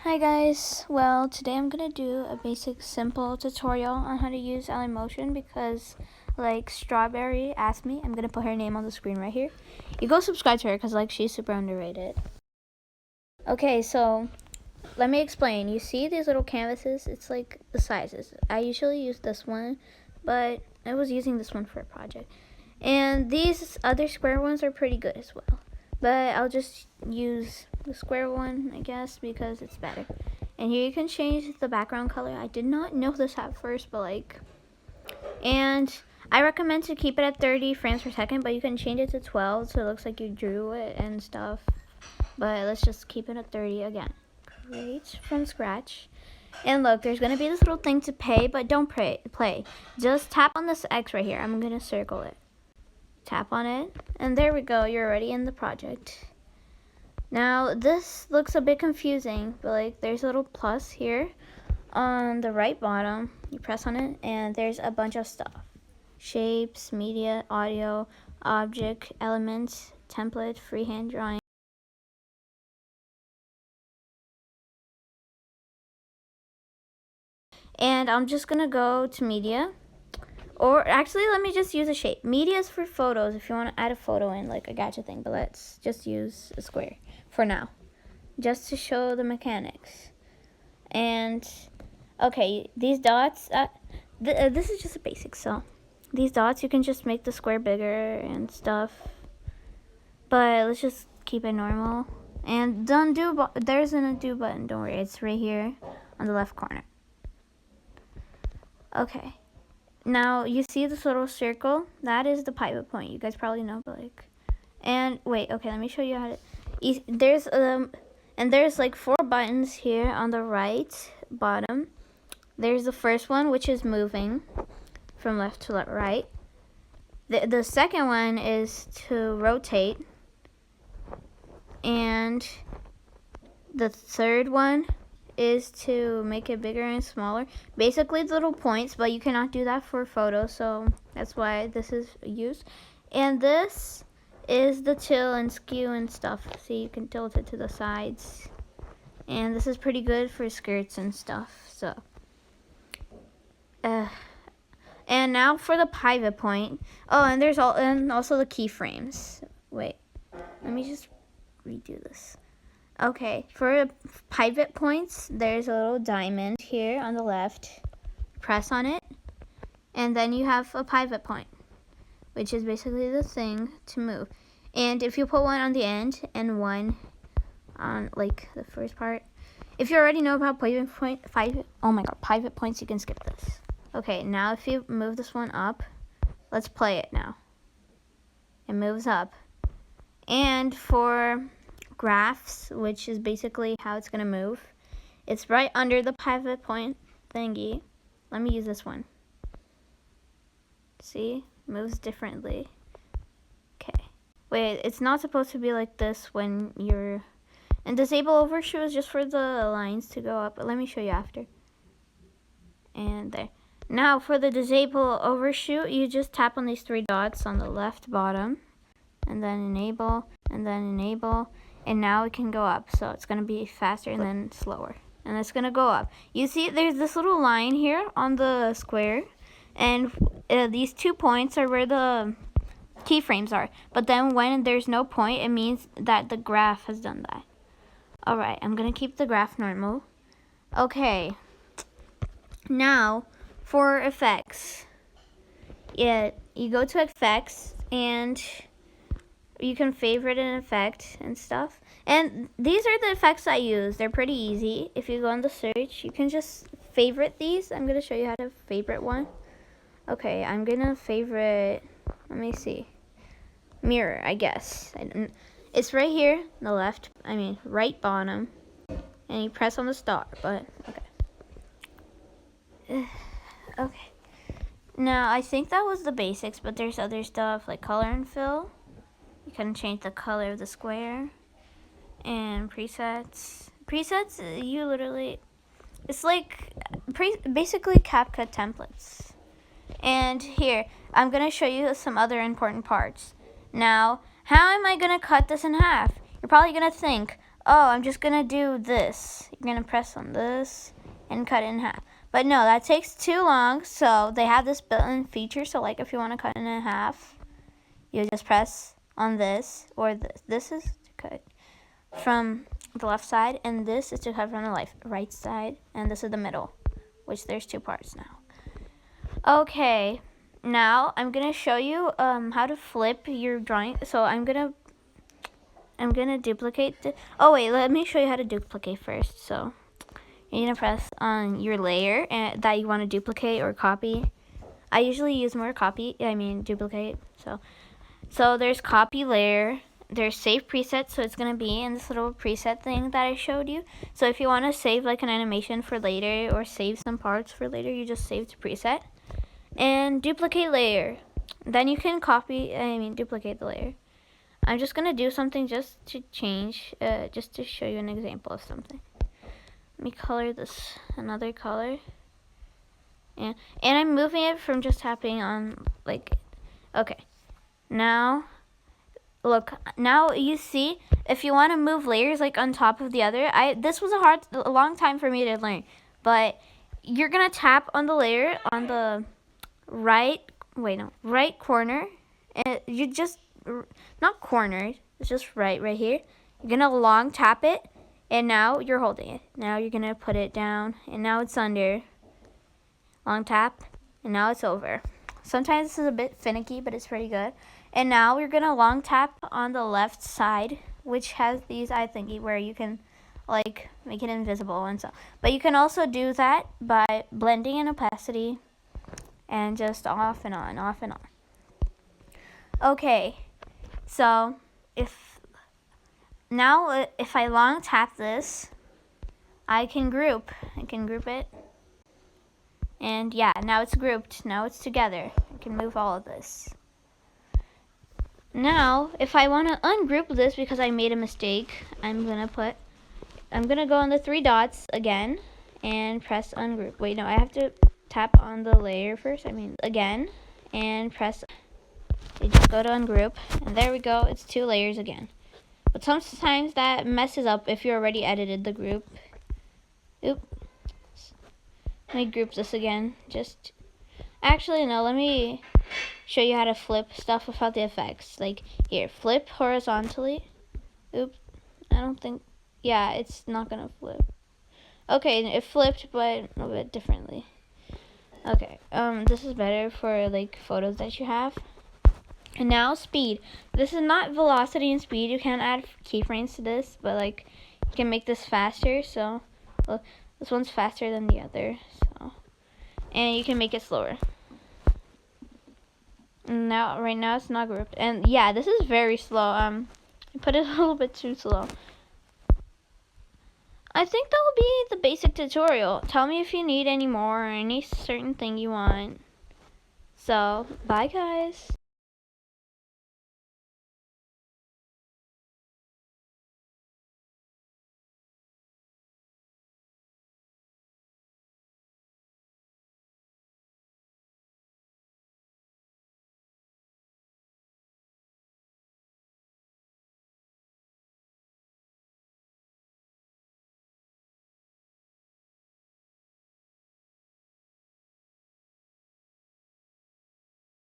Hi guys, well today I'm gonna do a basic simple tutorial on how to use Motion because like Strawberry asked me. I'm gonna put her name on the screen right here. You go subscribe to her because like she's super underrated. Okay, so let me explain. You see these little canvases? It's like the sizes. I usually use this one, but I was using this one for a project. And these other square ones are pretty good as well. But I'll just use the square one, I guess, because it's better. And here you can change the background color. I did not know this at first, but and I recommend to keep it at 30 frames per second, but you can change it to 12 so it looks like you drew it and stuff. But let's just keep it at 30 again. Create from scratch. And look, there's going to be this little thing to pay, but don't play. Just tap on this X right here. I'm going to circle it. Tap on it, and there we go. You're already in the project. Now, this looks a bit confusing, but there's a little plus here on the right bottom. You press on it, and there's a bunch of stuff. Shapes, media, audio, object, elements, template, freehand drawing. And I'm just going to go to media. Or actually, let me just use a shape. Media is for photos if you want to add a photo in, like a gadget thing. But let's just use a square for now, just to show the mechanics. And, okay, these dots, this is just a basic. So, these dots, you can just make the square bigger and stuff. But let's just keep it normal. And there's an undo button, don't worry. It's right here on the left corner. Okay. Now, you see this little circle? That is the pivot point. You guys probably know, but and wait, okay, let me show you how to, there's like 4 buttons here on the right bottom. There's the first one, which is moving from left to right. The second one is to rotate. And the third one is to make it bigger and smaller. Basically it's little points, but you cannot do that for photos, so that's why this is used. And this is the tilt and skew and stuff. See, you can tilt it to the sides. And this is pretty good for skirts and stuff. So and now for the pivot point. Oh, and there's also the keyframes. Wait, let me just redo this. Okay, for pivot points, there's a little diamond here on the left. Press on it, and then you have a pivot point, which is basically the thing to move. And if you put one on the end and one on the first part, if you already know about pivot points, you can skip this. Okay, now if you move this one up, let's play it now. It moves up. And for graphs, which is basically how it's going to move, it's right under the pivot point thingy. Let me use this one. See? Moves differently. Okay. Wait, it's not supposed to be like this when you're... And disable overshoot is just for the lines to go up. But let me show you after. And there. Now for the disable overshoot, you just tap on these 3 dots on the left bottom. And then enable. And then enable. And now it can go up, so it's going to be faster and then slower. And it's going to go up. You see, there's this little line here on the square. And these 2 points are where the keyframes are. But then when there's no point, it means that the graph has done that. Alright, I'm going to keep the graph normal. Okay. Now, for effects. Yeah, you go to effects and... you can favorite an effect and stuff. And these are the effects I use. They're pretty easy. If you go on the search, you can just favorite these. I'm going to show you how to favorite one. Okay, I'm going to favorite, let me see. Mirror, I guess. It's right here, the right bottom. And you press on the star, but okay. Okay. Now, I think that was the basics, but there's other stuff like color and fill. You can change the color of the square. And presets. Presets, you literally... it's like basically CapCut templates. And here, I'm going to show you some other important parts. Now, how am I going to cut this in half? You're probably going to think, oh, I'm just gonna do this. You're gonna press on this and cut it in half. But no, that takes too long, so they have this built-in feature. So like if you want to cut it in half, you just press on this, or this. This is to cut from the left side, and this is to cut from the right side, and this is the middle, which there's two parts now. Okay, now I'm gonna show you how to flip your drawing. So I'm gonna duplicate the, oh wait, let me show you how to duplicate first. So you're gonna press on your layer that you want to duplicate or copy. I usually use more duplicate. So there's copy layer, there's save preset, so it's gonna be in this little preset thing that I showed you. So if you want to save like an animation for later or save some parts for later, you just save to preset. And duplicate layer. Then you can duplicate the layer. I'm just gonna do something just to change, just to show you an example of something. Let me color this another color. And I'm moving it from just tapping on like, okay. Now, look, now you see, if you want to move layers like on top of the other, this was a long time for me to learn, but you're gonna tap on the layer on the right corner, and you just, not corner, it's just right here. You're gonna long tap it, and now you're holding it. Now you're gonna put it down, and now it's under. Long tap, and now it's over. Sometimes this is a bit finicky, but it's pretty good. And now we're gonna long tap on the left side, which has these eye thingy where you can like make it invisible and stuff. But you can also do that by blending in opacity and just off and on, off and on. Okay, so if I long tap this, I can group it. And yeah, now it's grouped, now it's together. I can move all of this. Now, if I want to ungroup this because I made a mistake, I'm gonna go on the three dots again and press ungroup. Wait, no, I have to tap on the layer first, again, and press, you just go to ungroup, and there we go, it's two layers again. But sometimes that messes up if you already edited the group. Oop. Let me group this again. Actually, no, let me show you how to flip stuff without the effects. Like, here, flip horizontally. Oop. Yeah, it's not gonna flip. Okay, it flipped, but a bit differently. Okay, this is better for, like, photos that you have. And now, speed. This is not velocity and speed. You can't add keyframes to this, but, like, you can make this faster, so... Well, this one's faster than the other, so, and you can make it slower. Right now it's not grouped, and yeah, this is very slow. I put it a little bit too slow. I think that will be the basic tutorial. Tell me if you need any more or any certain thing you want. So, bye guys.